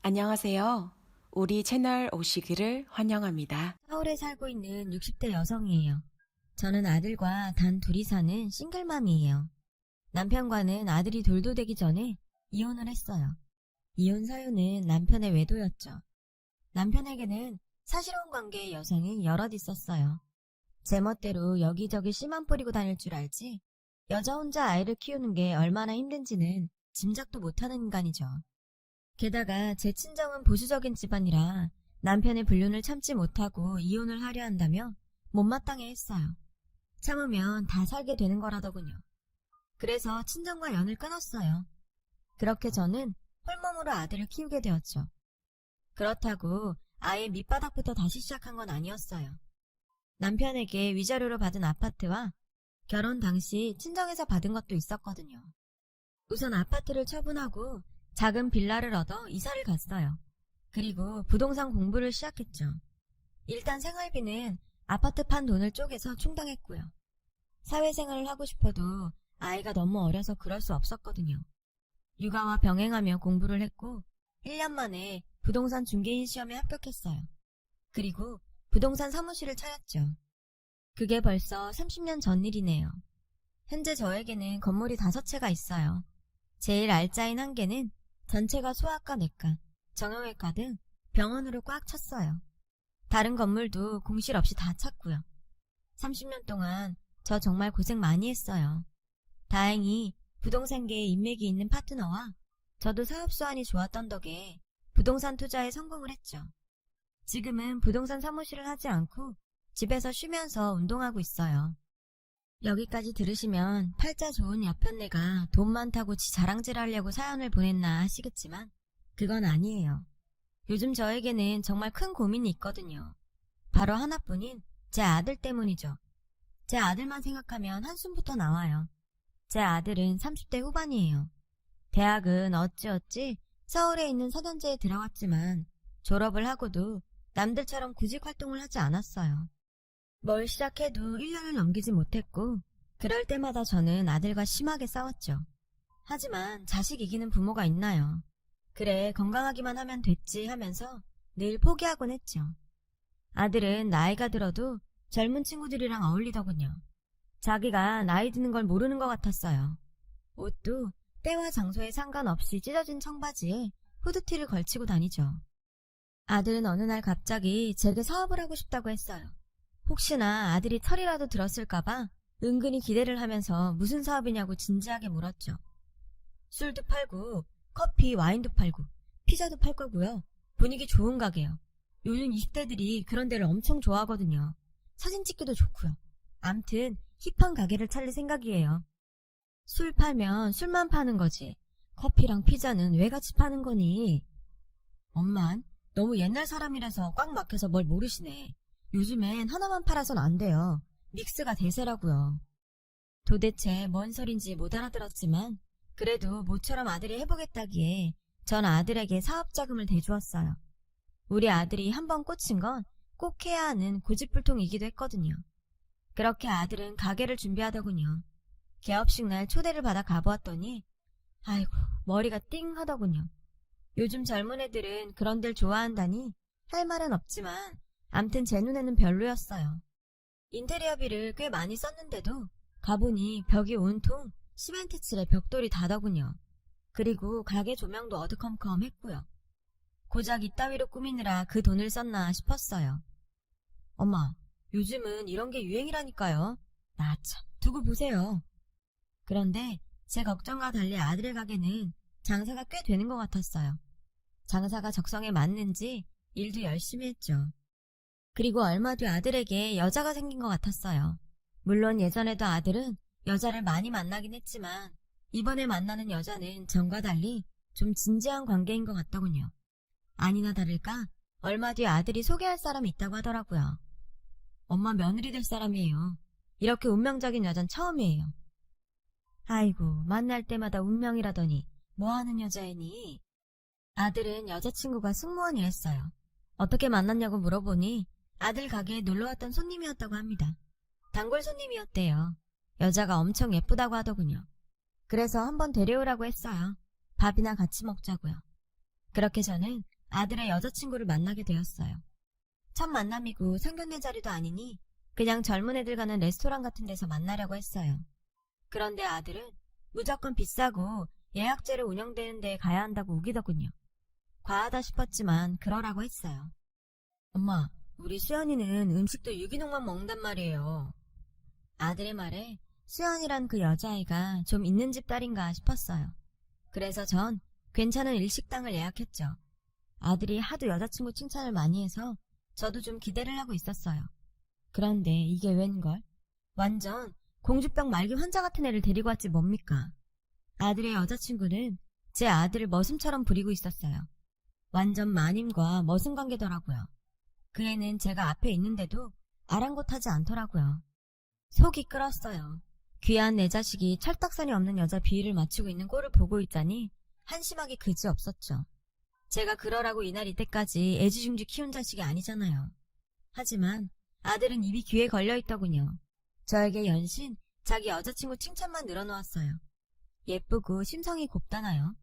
안녕하세요. 우리 채널 오시기를 환영합니다. 서울에 살고 있는 60대 여성이에요. 저는 아들과 단 둘이 사는 싱글맘이에요. 남편과는 아들이 돌도 되기 전에 이혼을 했어요. 이혼 사유는 남편의 외도였죠. 남편에게는 사실혼 관계의 여성이 여럿 있었어요. 제멋대로 여기저기 씨만 뿌리고 다닐 줄 알지 여자 혼자 아이를 키우는 게 얼마나 힘든지는 짐작도 못하는 인간이죠. 게다가 제 친정은 보수적인 집안이라 남편의 불륜을 참지 못하고 이혼을 하려 한다며 못마땅해 했어요. 참으면 다 살게 되는 거라더군요. 그래서 친정과 연을 끊었어요. 그렇게 저는 홀몸으로 아들을 키우게 되었죠. 그렇다고 아예 밑바닥부터 다시 시작한 건 아니었어요. 남편에게 위자료로 받은 아파트와 결혼 당시 친정에서 받은 것도 있었거든요. 우선 아파트를 처분하고 작은 빌라를 얻어 이사를 갔어요. 그리고 부동산 공부를 시작했죠. 일단 생활비는 아파트 판 돈을 쪼개서 충당했고요. 사회생활을 하고 싶어도 아이가 너무 어려서 그럴 수 없었거든요. 육아와 병행하며 공부를 했고 1년 만에 부동산 중개인 시험에 합격했어요. 그리고 부동산 사무실을 차렸죠. 그게 벌써 30년 전 일이네요. 현재 저에게는 건물이 5채가 있어요. 제일 알짜인 한 개는 전체가 소아과, 내과, 정형외과 등 병원으로 꽉 찼어요. 다른 건물도 공실 없이 다 찼고요. 30년 동안 저 정말 고생 많이 했어요. 다행히 부동산계에 인맥이 있는 파트너와 저도 사업 수완이 좋았던 덕에 부동산 투자에 성공을 했죠. 지금은 부동산 사무실을 하지 않고 집에서 쉬면서 운동하고 있어요. 여기까지 들으시면 팔자 좋은 옆편네가 돈 많다고 지 자랑질하려고 사연을 보냈나 하시겠지만 그건 아니에요. 요즘 저에게는 정말 큰 고민이 있거든요. 바로 하나뿐인 제 아들 때문이죠. 제 아들만 생각하면 한숨부터 나와요. 제 아들은 30대 후반이에요. 대학은 어찌어찌 서울에 있는 서천제에 들어갔지만 졸업을 하고도 남들처럼 구직 활동을 하지 않았어요. 뭘 시작해도 1년을 넘기지 못했고 그럴 때마다 저는 아들과 심하게 싸웠죠. 하지만 자식 이기는 부모가 있나요? 그래 건강하기만 하면 됐지 하면서 늘 포기하곤 했죠. 아들은 나이가 들어도 젊은 친구들이랑 어울리더군요. 자기가 나이 드는 걸 모르는 것 같았어요. 옷도 때와 장소에 상관없이 찢어진 청바지에 후드티를 걸치고 다니죠. 아들은 어느 날 갑자기 제게 사업을 하고 싶다고 했어요. 혹시나 아들이 철이라도 들었을까봐 은근히 기대를 하면서 무슨 사업이냐고 진지하게 물었죠. 술도 팔고 커피, 와인도 팔고 피자도 팔 거고요. 분위기 좋은 가게요. 요즘 20대들이 그런 데를 엄청 좋아하거든요. 사진 찍기도 좋고요. 암튼 힙한 가게를 차릴 생각이에요. 술 팔면 술만 파는 거지. 커피랑 피자는 왜 같이 파는 거니? 엄만 너무 옛날 사람이라서 꽉 막혀서 뭘 모르시네. 요즘엔 하나만 팔아선 안 돼요. 믹스가 대세라고요. 도대체 뭔 소린지 못 알아들었지만 그래도 모처럼 아들이 해보겠다기에 전 아들에게 사업자금을 대주었어요. 우리 아들이 한번 꽂힌 건 꼭 해야 하는 고집불통이기도 했거든요. 그렇게 아들은 가게를 준비하더군요. 개업식 날 초대를 받아 가보았더니 아이고 머리가 띵 하더군요. 요즘 젊은 애들은 그런 데를 좋아한다니 할 말은 없지만 암튼 제 눈에는 별로였어요. 인테리어비를 꽤 많이 썼는데도 가보니 벽이 온통 시멘트 칠에 벽돌이 다더군요. 그리고 가게 조명도 어두컴컴했고요. 고작 이따위로 꾸미느라 그 돈을 썼나 싶었어요. 엄마, 요즘은 이런 게 유행이라니까요. 나 참, 두고 보세요. 그런데 제 걱정과 달리 아들의 가게는 장사가 꽤 되는 것 같았어요. 장사가 적성에 맞는지 일도 열심히 했죠. 그리고 얼마 뒤 아들에게 여자가 생긴 것 같았어요. 물론 예전에도 아들은 여자를 많이 만나긴 했지만 이번에 만나는 여자는 전과 달리 좀 진지한 관계인 것 같더군요. 아니나 다를까 얼마 뒤 아들이 소개할 사람이 있다고 하더라고요. 엄마 며느리 될 사람이에요. 이렇게 운명적인 여잔 처음이에요. 아이고 만날 때마다 운명이라더니 뭐하는 여자애니? 아들은 여자친구가 승무원이랬어요. 어떻게 만났냐고 물어보니 아들 가게에 놀러왔던 손님이었다고 합니다. 단골 손님이었대요. 여자가 엄청 예쁘다고 하더군요. 그래서 한번 데려오라고 했어요. 밥이나 같이 먹자고요. 그렇게 저는 아들의 여자친구를 만나게 되었어요. 첫 만남이고 상견례 자리도 아니니 그냥 젊은 애들 가는 레스토랑 같은 데서 만나려고 했어요. 그런데 아들은 무조건 비싸고 예약제로 운영되는 데에 가야 한다고 우기더군요. 과하다 싶었지만 그러라고 했어요. 엄마, 우리 수연이는 음식도 유기농만 먹는단 말이에요. 아들의 말에 수연이란 그 여자아이가 좀 있는 집 딸인가 싶었어요. 그래서 전 괜찮은 일식당을 예약했죠. 아들이 하도 여자친구 칭찬을 많이 해서 저도 좀 기대를 하고 있었어요. 그런데 이게 웬걸? 완전 공주병 말기 환자 같은 애를 데리고 왔지 뭡니까? 아들의 여자친구는 제 아들을 머슴처럼 부리고 있었어요. 완전 마님과 머슴 관계더라고요. 그 애는 제가 앞에 있는데도 아랑곳하지 않더라고요. 속이 끓었어요. 귀한 내 자식이 철딱선이 없는 여자 비위를 맞추고 있는 꼴을 보고 있자니 한심하기 그지없었죠. 제가 그러라고 이날 이때까지 애지중지 키운 자식이 아니잖아요. 하지만 아들은 입이 귀에 걸려있더군요. 저에게 연신 자기 여자친구 칭찬만 늘어놓았어요. 예쁘고 심성이 곱다나요?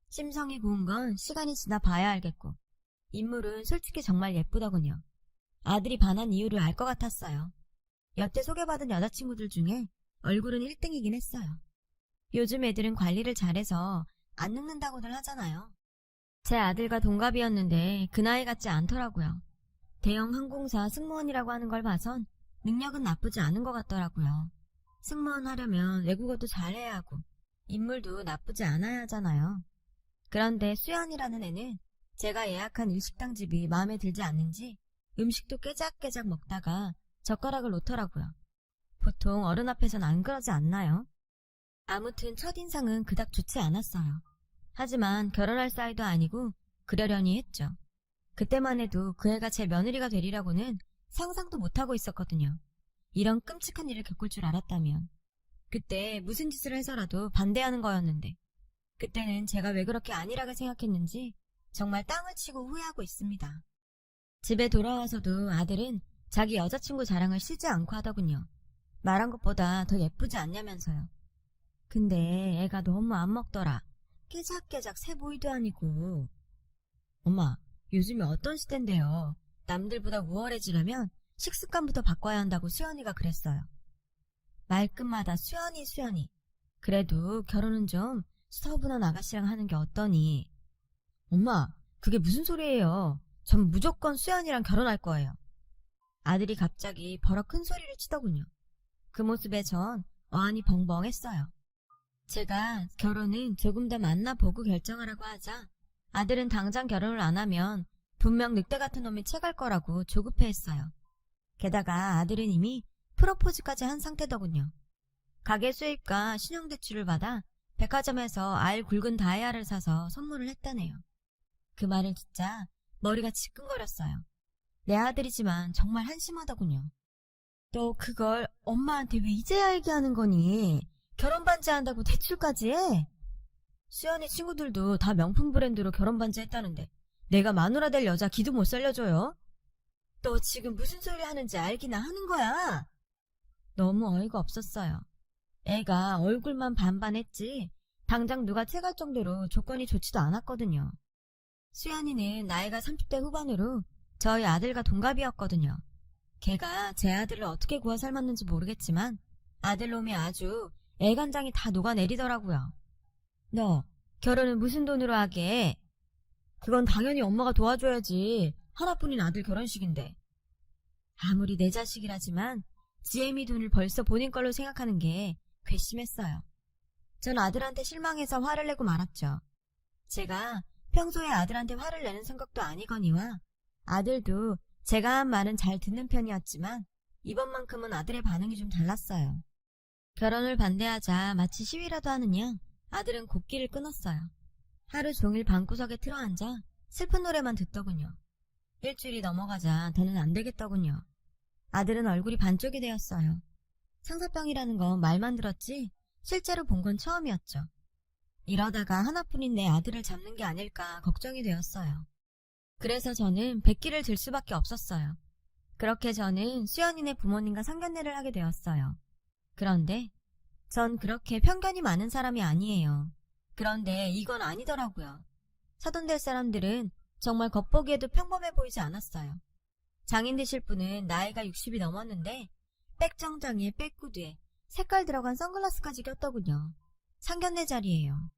심성이 고운 건 시간이 지나 봐야 알겠고 인물은 솔직히 정말 예쁘더군요. 아들이 반한 이유를 알 것 같았어요. 여태 소개받은 여자친구들 중에 얼굴은 1등이긴 했어요. 요즘 애들은 관리를 잘해서 안 늙는다고들 하잖아요. 제 아들과 동갑이었는데 그 나이 같지 않더라고요. 대형 항공사 승무원이라고 하는 걸 봐선 능력은 나쁘지 않은 것 같더라고요. 승무원 하려면 외국어도 잘해야 하고 인물도 나쁘지 않아야 하잖아요. 그런데 수연이라는 애는 제가 예약한 일식당 집이 마음에 들지 않는지 음식도 깨작깨작 먹다가 젓가락을 놓더라고요. 보통 어른 앞에선 안 그러지 않나요? 아무튼 첫인상은 그닥 좋지 않았어요. 하지만 결혼할 사이도 아니고 그러려니 했죠. 그때만 해도 그 애가 제 며느리가 되리라고는 상상도 못하고 있었거든요. 이런 끔찍한 일을 겪을 줄 알았다면. 그때 무슨 짓을 해서라도 반대하는 거였는데 그때는 제가 왜 그렇게 안일하게 생각했는지 정말 땅을 치고 후회하고 있습니다. 집에 돌아와서도 아들은 자기 여자친구 자랑을 쉬지 않고 하더군요. 말한 것보다 더 예쁘지 않냐면서요. 근데 애가 너무 안 먹더라. 깨작깨작 새 보이도 아니고. 엄마, 요즘에 어떤 시대인데요. 남들보다 우월해지려면 식습관부터 바꿔야 한다고 수연이가 그랬어요. 말끝마다 수연이. 그래도 결혼은 좀 서분한 아가씨랑 하는 게 어떠니? 엄마, 그게 무슨 소리예요. 전 무조건 수연이랑 결혼할 거예요. 아들이 갑자기 버럭 큰 소리를 치더군요. 그 모습에 전 어안이 벙벙했어요. 제가 결혼은 조금 더 만나보고 결정하라고 하자 아들은 당장 결혼을 안 하면 분명 늑대 같은 놈이 채갈 거라고 조급해했어요. 게다가 아들은 이미 프로포즈까지 한 상태더군요. 가게 수입과 신용대출을 받아 백화점에서 알 굵은 다이아를 사서 선물을 했다네요. 그 말을 듣자 머리가 지끈거렸어요. 내 아들이지만 정말 한심하더군요. 너 그걸 엄마한테 왜 이제야 얘기하는 거니? 결혼 반지한다고 대출까지 해? 수연이 친구들도 다 명품 브랜드로 결혼 반지 했다는데 내가 마누라 될 여자 기도 못 살려줘요? 너 지금 무슨 소리 하는지 알기나 하는 거야? 너무 어이가 없었어요. 애가 얼굴만 반반했지 당장 누가 채갈 정도로 조건이 좋지도 않았거든요. 수연이는 나이가 30대 후반으로 저희 아들과 동갑이었거든요. 걔가 제 아들을 어떻게 구워 삶았는지 모르겠지만 아들놈이 아주 애간장이 다 녹아내리더라고요. 너 결혼은 무슨 돈으로 하게? 그건 당연히 엄마가 도와줘야지. 하나뿐인 아들 결혼식인데. 아무리 내 자식이라지만 지혜미 돈을 벌써 본인 걸로 생각하는 게 괘씸했어요. 전 아들한테 실망해서 화를 내고 말았죠. 제가 평소에 아들한테 화를 내는 성격도 아니거니와 아들도 제가 한 말은 잘 듣는 편이었지만 이번만큼은 아들의 반응이 좀 달랐어요. 결혼을 반대하자 마치 시위라도 하는 양 아들은 곡기를 끊었어요. 하루 종일 방구석에 틀어앉아 슬픈 노래만 듣더군요. 일주일이 넘어가자 더는 안 되겠더군요. 아들은 얼굴이 반쪽이 되었어요. 상사병이라는 건 말만 들었지 실제로 본 건 처음이었죠. 이러다가 하나뿐인 내 아들을 잡는 게 아닐까 걱정이 되었어요. 그래서 저는 백기를 들 수밖에 없었어요. 그렇게 저는 수연이네 부모님과 상견례를 하게 되었어요. 그런데 전 그렇게 편견이 많은 사람이 아니에요. 그런데 이건 아니더라고요. 사돈될 사람들은 정말 겉보기에도 평범해 보이지 않았어요. 장인 되실 분은 나이가 60이 넘었는데 백정장에 백구두에 색깔 들어간 선글라스까지 꼈더군요. 상견례 자리예요.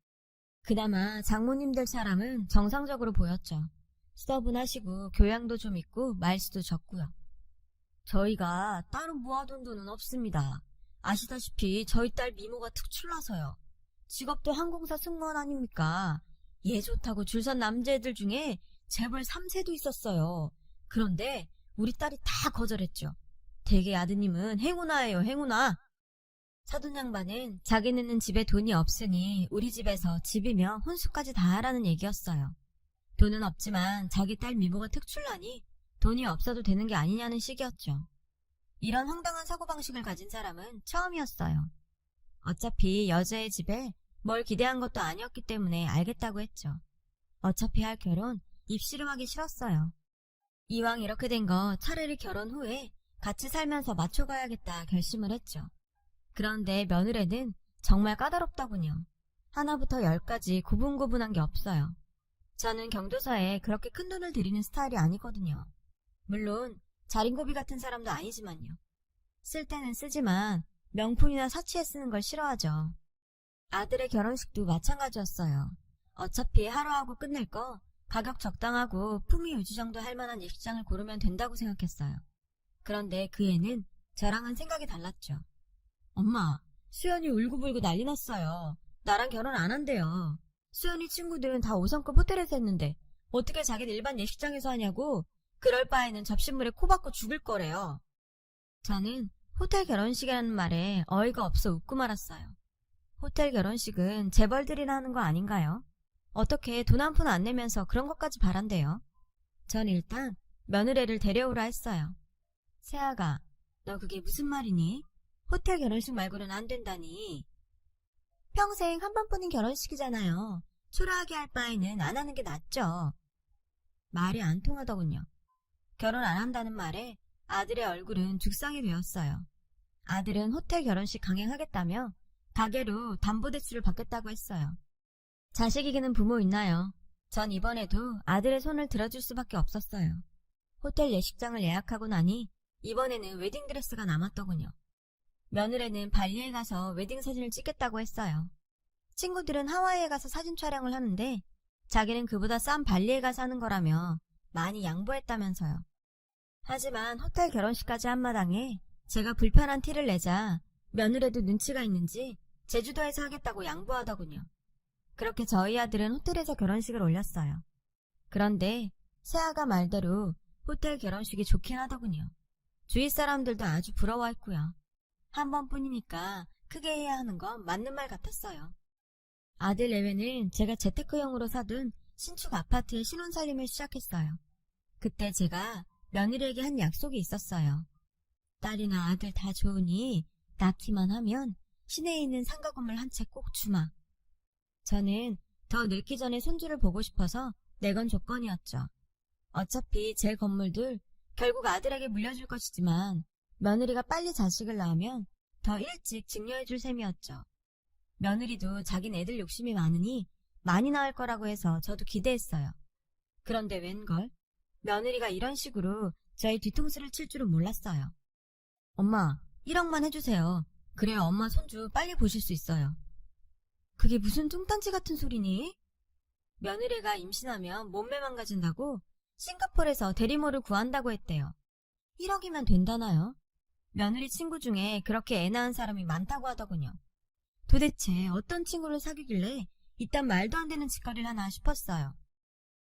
그나마 장모님 될 사람은 정상적으로 보였죠. 수더분하시고 교양도 좀 있고 말수도 적고요. 저희가 따로 모아둔 돈은 없습니다. 아시다시피 저희 딸 미모가 특출나서요. 직업도 항공사 승무원 아닙니까? 얘 좋다고 줄 선 남자애들 중에 재벌 3세도 있었어요. 그런데 우리 딸이 다 거절했죠. 대개 아드님은 행운아예요, 행운아. 사돈 양반은 자기네는 집에 돈이 없으니 우리 집에서 집이며 혼수까지 다 하라는 얘기였어요. 돈은 없지만 자기 딸 미모가 특출나니 돈이 없어도 되는 게 아니냐는 식이었죠. 이런 황당한 사고방식을 가진 사람은 처음이었어요. 어차피 여자의 집에 뭘 기대한 것도 아니었기 때문에 알겠다고 했죠. 어차피 할 결혼 입씨름하기 싫었어요. 이왕 이렇게 된 거 차라리 결혼 후에 같이 살면서 맞춰가야겠다 결심을 했죠. 그런데 며느리는 정말 까다롭더군요. 하나부터 10까지 구분구분한 게 없어요. 저는 경조사에 그렇게 큰 돈을 들이는 스타일이 아니거든요. 물론 자린고비 같은 사람도 아니지만요. 쓸 때는 쓰지만 명품이나 사치에 쓰는 걸 싫어하죠. 아들의 결혼식도 마찬가지였어요. 어차피 하루하고 끝낼 거 가격 적당하고 품위 유지 정도 할 만한 예식장을 고르면 된다고 생각했어요. 그런데 그 애는 저랑은 생각이 달랐죠. 엄마, 수연이 울고불고 난리 났어요. 나랑 결혼 안 한대요. 수연이 친구들은 다 5성급 호텔에서 했는데 어떻게 자기는 일반 예식장에서 하냐고. 그럴 바에는 접신물에 코 박고 죽을 거래요. 저는 호텔 결혼식이라는 말에 어이가 없어 웃고 말았어요. 호텔 결혼식은 재벌들이나 하는 거 아닌가요? 어떻게 돈 한 푼 안 내면서 그런 것까지 바란대요? 전 일단 며느리를 데려오라 했어요. 세아가, 너 그게 무슨 말이니? 호텔 결혼식 말고는 안 된다니. 평생 한 번뿐인 결혼식이잖아요. 초라하게 할 바에는 안 하는 게 낫죠. 말이 안 통하더군요. 결혼 안 한다는 말에 아들의 얼굴은 죽상이 되었어요. 아들은 호텔 결혼식 강행하겠다며 가게로 담보대출을 받겠다고 했어요. 자식 이기는 부모 있나요? 전 이번에도 아들의 손을 들어줄 수밖에 없었어요. 호텔 예식장을 예약하고 나니 이번에는 웨딩드레스가 남았더군요. 며느리는 발리에 가서 웨딩 사진을 찍겠다고 했어요. 친구들은 하와이에 가서 사진 촬영을 하는데 자기는 그보다 싼 발리에 가서 하는 거라며 많이 양보했다면서요. 하지만 호텔 결혼식까지 한 마당에 제가 불편한 티를 내자 며느리도 눈치가 있는지 제주도에서 하겠다고 양보하더군요. 그렇게 저희 아들은 호텔에서 결혼식을 올렸어요. 그런데 세아가 말대로 호텔 결혼식이 좋긴 하더군요. 주위 사람들도 아주 부러워했고요. 한 번뿐이니까 크게 해야 하는 건 맞는 말 같았어요. 아들 내외는 제가 재테크용으로 사둔 신축 아파트의 신혼살림을 시작했어요. 그때 제가 며느리에게 한 약속이 있었어요. 딸이나 아들 다 좋으니 낳기만 하면 시내에 있는 상가 건물 한 채 꼭 주마. 저는 더 늙기 전에 손주를 보고 싶어서 내건 조건이었죠. 어차피 제 건물들 결국 아들에게 물려줄 것이지만 며느리가 빨리 자식을 낳으면 더 일찍 증여해줄 셈이었죠. 며느리도 자긴 애들 욕심이 많으니 많이 낳을 거라고 해서 저도 기대했어요. 그런데 웬걸? 며느리가 이런 식으로 저희 뒤통수를 칠 줄은 몰랐어요. 엄마, 1억만 해주세요. 그래야 엄마 손주 빨리 보실 수 있어요. 그게 무슨 뚱딴지 같은 소리니? 며느리가 임신하면 몸매 망가진다고 싱가포르에서 대리모를 구한다고 했대요. 1억이면 된다나요? 며느리 친구 중에 그렇게 애 낳은 사람이 많다고 하더군요. 도대체 어떤 친구를 사귀길래 이딴 말도 안 되는 짓거리를 하나 싶었어요.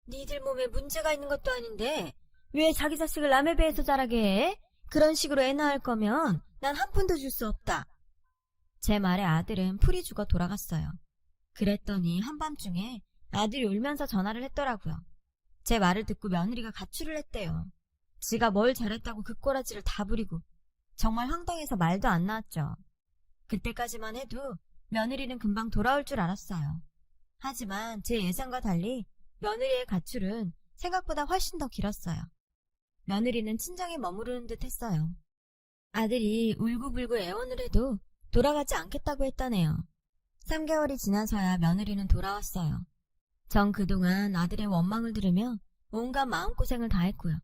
니들 몸에 문제가 있는 것도 아닌데 왜 자기 자식을 남의 배에서 자라게 해? 그런 식으로 애 낳을 거면 난 한 푼도 줄 수 없다. 제 말에 아들은 풀이 죽어 돌아갔어요. 그랬더니 한밤중에 아들이 울면서 전화를 했더라고요. 제 말을 듣고 며느리가 가출을 했대요. 지가 뭘 잘했다고 그 꼬라지를 다 부리고 정말 황당해서 말도 안 나왔죠. 그때까지만 해도 며느리는 금방 돌아올 줄 알았어요. 하지만 제 예상과 달리 며느리의 가출은 생각보다 훨씬 더 길었어요. 며느리는 친정에 머무르는 듯 했어요. 아들이 울고불고 애원을 해도 돌아가지 않겠다고 했다네요. 3개월이 지나서야 며느리는 돌아왔어요. 전 그동안 아들의 원망을 들으며 온갖 마음고생을 다 했고요.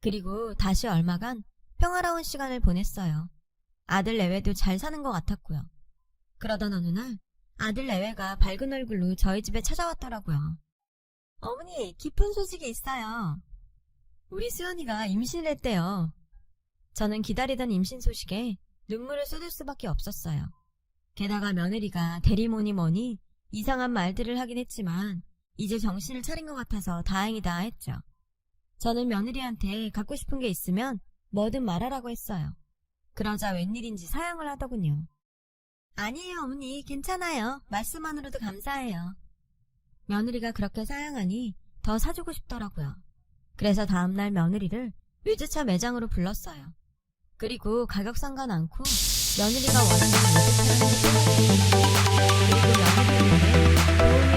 그리고 다시 얼마간 평화로운 시간을 보냈어요. 아들 내외도 잘 사는 것 같았고요. 그러던 어느 날 아들 내외가 밝은 얼굴로 저희 집에 찾아왔더라고요. 어머니, 기쁜 소식이 있어요. 우리 수연이가 임신을 했대요. 저는 기다리던 임신 소식에 눈물을 쏟을 수밖에 없었어요. 게다가 며느리가 대리모니 뭐니 이상한 말들을 하긴 했지만 이제 정신을 차린 것 같아서 다행이다 했죠. 저는 며느리한테 갖고 싶은 게 있으면 뭐든 말하라고 했어요. 그러자 웬일인지 사양을 하더군요. 아니에요, 어머니. 괜찮아요. 말씀만으로도 감사해요. 며느리가 그렇게 사양하니 더 사주고 싶더라고요. 그래서 다음날 며느리를 외제차 매장으로 불렀어요. 그리고 가격 상관 않고 며느리가 원하는 외제차를 해줬어요. 그리고 며느리에게 좋은 일을 불렀고요.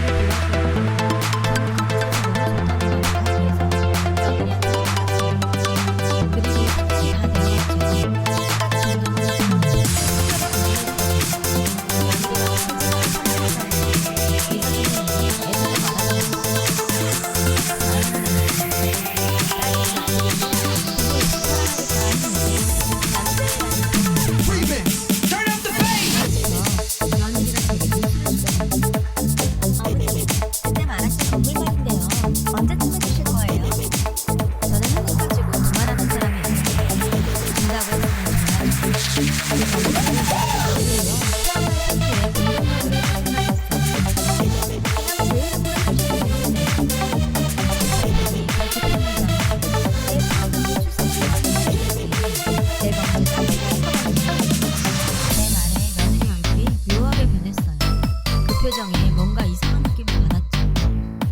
표정에 뭔가 이상한 느낌을 받았죠.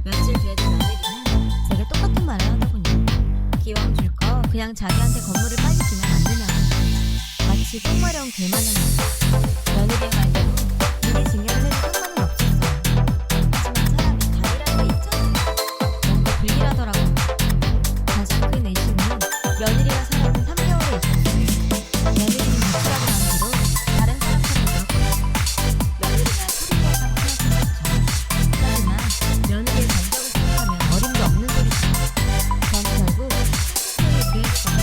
며칠 뒤에도 며느리는 제가 똑같은 말을 하더군요. 기왕 줄 거 그냥 자기한테 건물을 빨리 주면 안 되냐고. 마치 꽁마려운 괴마냥. 며느리의 말대로 일에 증여를 해도 상관은 없었어요. 하지만 사람이 간이라는 게 있잖아요. 뭔가 불길하더라고요. 가장 큰 의심은 며느리가 살아온 3개월에 있었어요. 며느리는 미치라고 한 뒤로 다른 사람처럼 굴었거든요. 며느리가 소리내었다고 생각했었죠. 하지만 며느리의 감정을 생각하면 어림도 없는 소리죠. 저는 결국 스스로를 구했어요.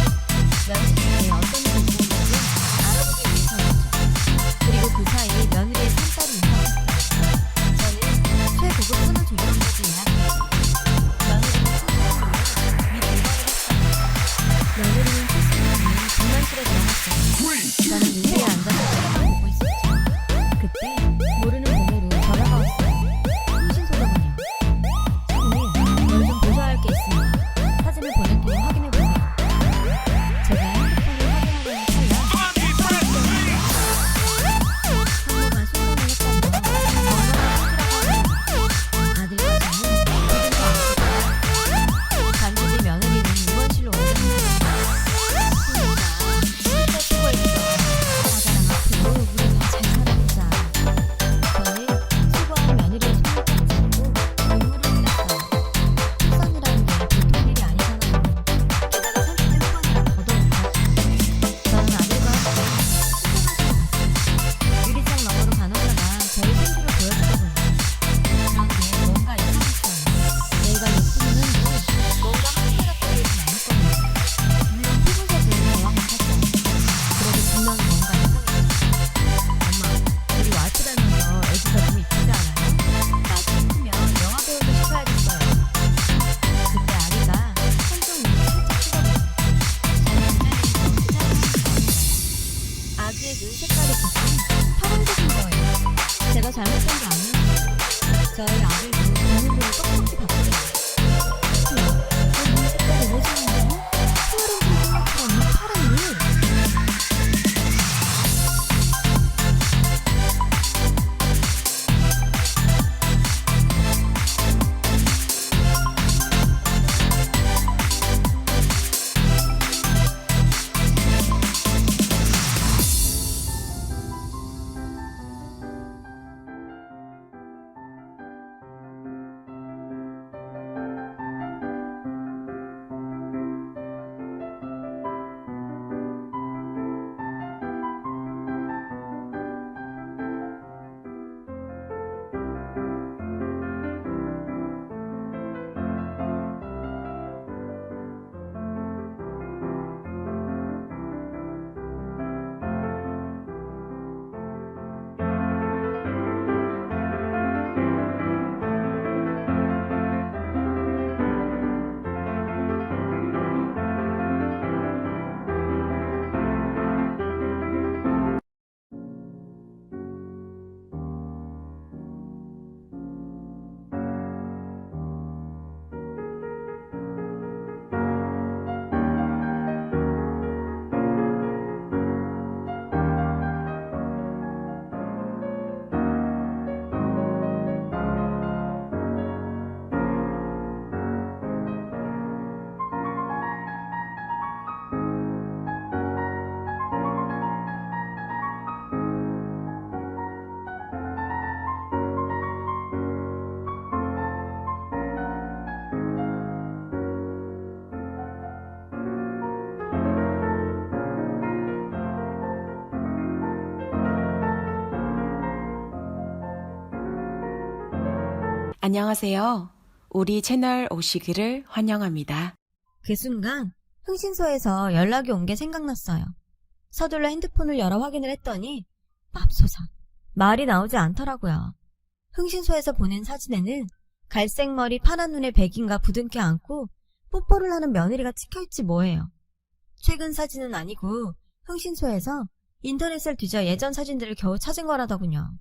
며느리에게 어떤 일이 있었는지 알아보기 위해서였죠. 그리고 그 사이 안녕하세요. 우리 채널 오시기를 환영합니다. 그 순간 흥신소에서 연락이 온 게 생각났어요. 서둘러 핸드폰을 열어 확인을 했더니 맙소사, 말이 나오지 않더라고요. 흥신소에서 보낸 사진에는 갈색 머리 파란 눈에 백인가 부둥켜 안고 뽀뽀를 하는 며느리가 찍혀있지 뭐예요. 최근 사진은 아니고 흥신소에서 인터넷을 뒤져 예전 사진들을 겨우 찾은 거라더군요.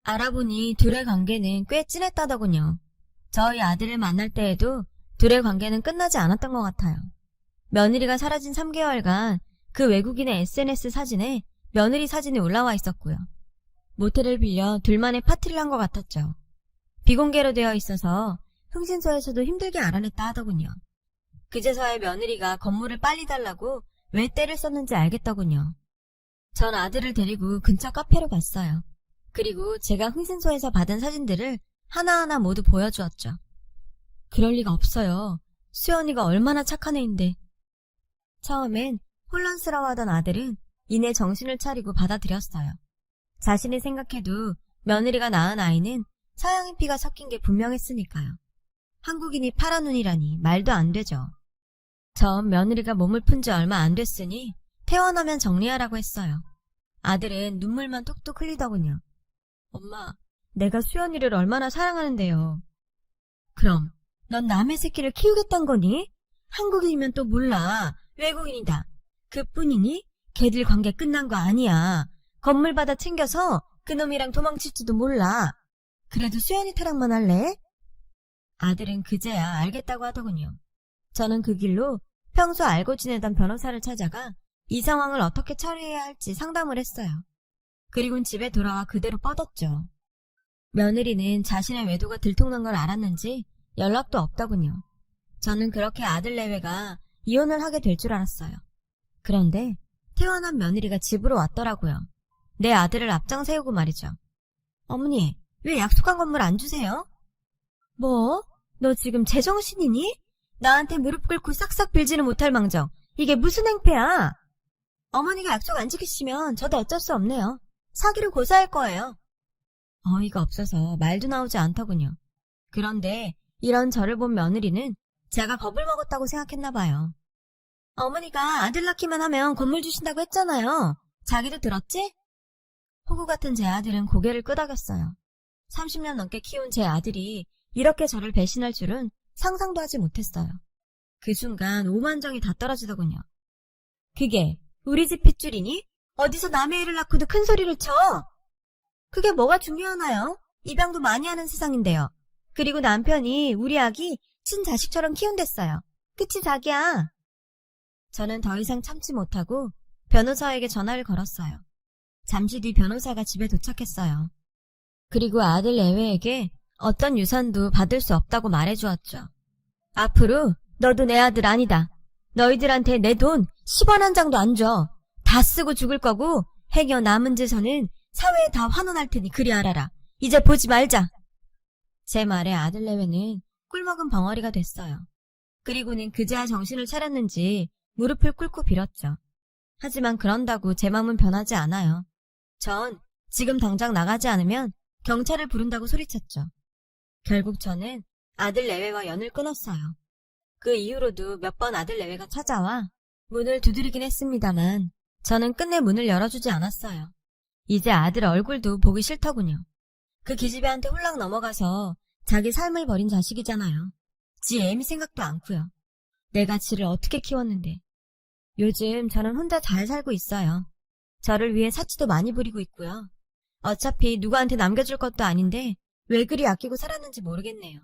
알아보니 둘의 관계는 꽤 진했다더군요. 저희 아들을 만날 때에도 둘의 관계는 끝나지 않았던 것 같아요. 며느리가 사라진 3개월간 그 외국인의 SNS 사진에 며느리 사진이 올라와 있었고요. 모텔을 빌려 둘만의 파티를 한 것 같았죠. 비공개로 되어 있어서 흥신소에서도 힘들게 알아냈다 하더군요. 그제서야 며느리가 건물을 빨리 달라고 왜 때를 썼는지 알겠더군요. 전 아들을 데리고 근처 카페로 갔어요. 그리고 제가 흥신소에서 받은 사진들을 하나하나 모두 보여주었죠. 그럴 리가 없어요. 수연이가 얼마나 착한 애인데. 처음엔 혼란스러워하던 아들은 이내 정신을 차리고 받아들였어요. 자신이 생각해도 며느리가 낳은 아이는 서양인 피가 섞인 게 분명했으니까요. 한국인이 파란 눈이라니 말도 안 되죠. 전 며느리가 몸을 푼 지 얼마 안 됐으니 퇴원하면 정리하라고 했어요. 아들은 눈물만 뚝뚝 흘리더군요. 엄마, 내가 수연이를 얼마나 사랑하는데요. 그럼 넌 남의 새끼를 키우겠단 거니? 한국인이면 또 몰라. 외국인이다. 그뿐이니? 걔들 관계 끝난 거 아니야. 건물 받아 챙겨서 그놈이랑 도망칠지도 몰라. 그래도 수연이 타락만 할래? 아들은 그제야 알겠다고 하더군요. 저는 그 길로 평소 알고 지내던 변호사를 찾아가 이 상황을 어떻게 처리해야 할지 상담을 했어요. 그리고는 집에 돌아와 그대로 뻗었죠. 며느리는 자신의 외도가 들통난 걸 알았는지 연락도 없더군요. 저는 그렇게 아들 내외가 이혼을 하게 될 줄 알았어요. 그런데 퇴원한 며느리가 집으로 왔더라고요. 내 아들을 앞장 세우고 말이죠. 어머니, 왜 약속한 건물 안 주세요? 뭐? 너 지금 제정신이니? 나한테 무릎 꿇고 싹싹 빌지는 못할 망정. 이게 무슨 행패야? 어머니가 약속 안 지키시면 저도 어쩔 수 없네요. 사기로 고소할 거예요. 어이가 없어서 말도 나오지 않더군요. 그런데 이런 저를 본 며느리는 제가 겁을 먹었다고 생각했나 봐요. 어머니가 아들 낳기만 하면 건물 주신다고 했잖아요. 자기도 들었지? 호구 같은 제 아들은 고개를 끄덕였어요. 30년 넘게 키운 제 아들이 이렇게 저를 배신할 줄은 상상도 하지 못했어요. 그 순간 오만정이 다 떨어지더군요. 그게 우리 집 핏줄이니? 어디서 남의 애를 낳고도 큰 소리를 쳐? 그게 뭐가 중요하나요? 입양도 많이 하는 세상인데요. 그리고 남편이 우리 아기 친자식처럼 키운댔어요. 그치 자기야? 저는 더 이상 참지 못하고 변호사에게 전화를 걸었어요. 잠시 뒤 변호사가 집에 도착했어요. 그리고 아들 내외에게 어떤 유산도 받을 수 없다고 말해주었죠. 앞으로 너도 내 아들 아니다. 너희들한테 내 돈 10원 한 장도 안 줘. 다 쓰고 죽을 거고 행여 남은 재산은 사회에 다 환원할 테니 그리 알아라. 이제 보지 말자. 제 말에 아들 내외는 꿀먹은 벙어리가 됐어요. 그리고는 그제야 정신을 차렸는지 무릎을 꿇고 빌었죠. 하지만 그런다고 제 마음은 변하지 않아요. 전 지금 당장 나가지 않으면 경찰을 부른다고 소리쳤죠. 결국 저는 아들 내외와 연을 끊었어요. 그 이후로도 몇 번 아들 내외가 찾아와 문을 두드리긴 했습니다만 저는 끝내 문을 열어주지 않았어요. 이제 아들 얼굴도 보기 싫더군요. 그 기집애한테 홀랑 넘어가서 자기 삶을 버린 자식이잖아요. 지 애미 생각도 않고요. 내가 지를 어떻게 키웠는데. 요즘 저는 혼자 잘 살고 있어요. 저를 위해 사치도 많이 부리고 있고요. 어차피 누구한테 남겨줄 것도 아닌데 왜 그리 아끼고 살았는지 모르겠네요.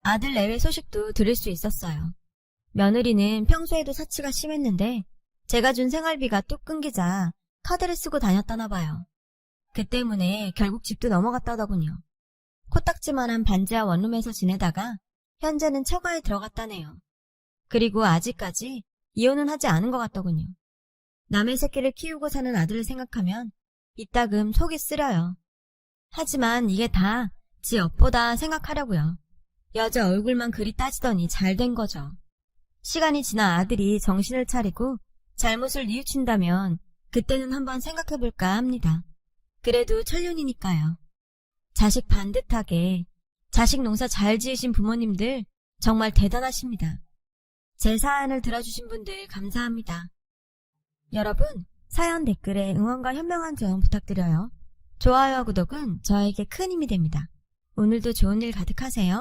아들 내외 소식도 들을 수 있었어요. 며느리는 평소에도 사치가 심했는데 제가 준 생활비가 뚝 끊기자 카드를 쓰고 다녔다나 봐요. 그 때문에 결국 집도 넘어갔다더군요. 코딱지만한 반지하 원룸에서 지내다가 현재는 처가에 들어갔다네요. 그리고 아직까지 이혼은 하지 않은 것 같더군요. 남의 새끼를 키우고 사는 아들을 생각하면 이따금 속이 쓰려요. 하지만 이게 다 지 업보다 생각하려고요. 여자 얼굴만 그리 따지더니 잘 된 거죠. 시간이 지나 아들이 정신을 차리고 잘못을 뉘우친다면 그때는 한번 생각해볼까 합니다. 그래도 천륜이니까요. 자식 반듯하게 자식 농사 잘 지으신 부모님들 정말 대단하십니다. 제 사연을 들어주신 분들 감사합니다. 여러분, 사연 댓글에 응원과 현명한 조언 부탁드려요. 좋아요와 구독은 저에게 큰 힘이 됩니다. 오늘도 좋은 일 가득하세요.